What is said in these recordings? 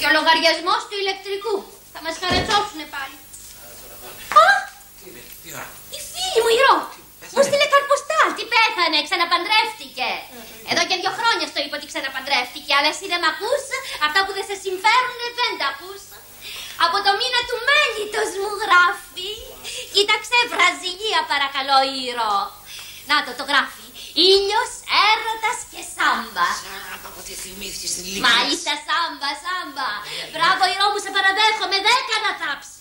και ο λογαριασμός του ηλεκτρικού. Θα μας χαρετσώσουνε πάλι. Α! Η φίλη μου η Ρο. Μου στείλε καρποστάλ, τι πέθανε, ξαναπαντρεύτηκε. Εδώ και 2 χρόνια στο είπα ότι ξαναπαντρεύτηκε, αλλά εσύ δεν μ' ακούς, αυτά που δεν σε συμφέρουν δεν τα ακούς. Από το μήνα του μέλιτος μου γράφει. Κοίταξε, Βραζιλία παρακαλώ η Ρο. Να το γράφει. Ήλιος, έρωτας και σάμπα. Από τη θυμήθηκες στην ηλικία. Μάλιστα, σάμπα. Μπράβο η Ρο μου, σε παραδέχομαι, 10 να θάψεις.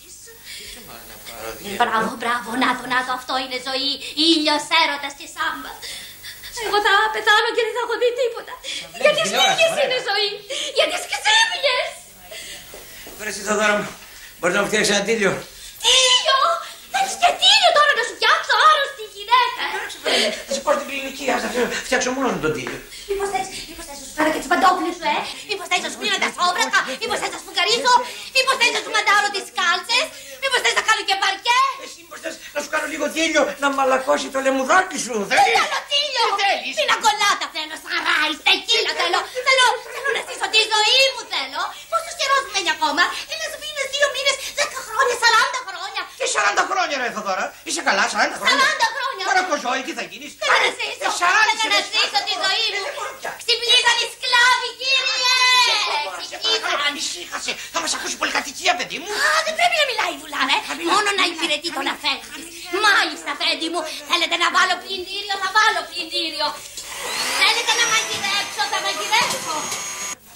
Μπράβο, να το, αυτό είναι ζωή. Ήλιος, έρωτας και σάμπα. Εγώ θα πεθάνω και δεν θα έχω δει τίποτα. Για τις λίγες είναι ζωή. Για τις ξύπνιες. Τώρα εσύ Θοδώρα μου, μπορείς να μου φτιάξεις ένα τίλιο. Τίλιο! Θέλεις και τίλιο τώρα να σου φτιάξω άρρωστη γυναίκα. Θα σε πάω στην κλινική, ας φτιάξω μόνο τον τίλιο. Μήπως θες να σου φέρω και τις παντόφλες σου, Μήπως θες να σου πλύνω τα σόβρακα, μήπως θες να σου φουγκαρίσω, μήπως θες να σου μαντάρω τις κάλτσες, μήπως θες να κάνω και παρκέ. Εσύ μήπως θες να σου κάνω λίγο τίλιο, να μαλακώσει το λαιμουδάκι σου, θέλεις. Δεν θέλω τίλιο. Τι θέλεις. Πίνα κολλάτα θέλω, σαράις, τεκίλα θέλω, θέλω να ζήσω τη ζωή μου θέλω. Πόσος καιρός μου μένει ακόμα, 1 μήνες, 2 μήνες, 10 χρόνια, 40 χρόνια. Τι 40 χρόνια ρε Θοδώρα, είσαι καλά 40 χρόνια. 40 χρόνια. Παρακοζόη, τι θα γίνεις. Θέλω να ζήσω, θέλω να ζήσω τη ζωή μου. Ξυπνήσαν οι σκλάβοι, κύριε. Ησύχασε, θα μας ακούσει πολυκατοικία, παιδί μου. Α, δεν πρέπει να μιλάει η δουλάρα, μόνο να υπηρετεί τον αφέντη της. Μάλιστα, αφέντη μου, θέλετε να βάλω πλυντήριο, θα βάλω πλυντήριο. Θέλετε να μαγειρέψω, θα μαγειρέψω.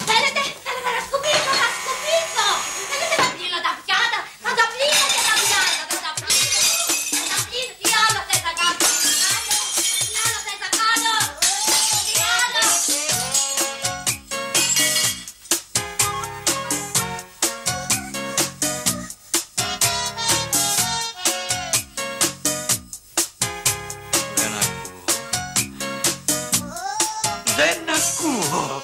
Θέλετε να σκουπίσω, θα σκουπίσω. Θέλετε να πλύνω τα πιάτα, θα τα πλύνω και τα πιάτα. Θα τα πλύνω, τι άλλο θες να κάνω. Τι άλλο θες να κάνω. Τι άλλο. Δεν ακούω.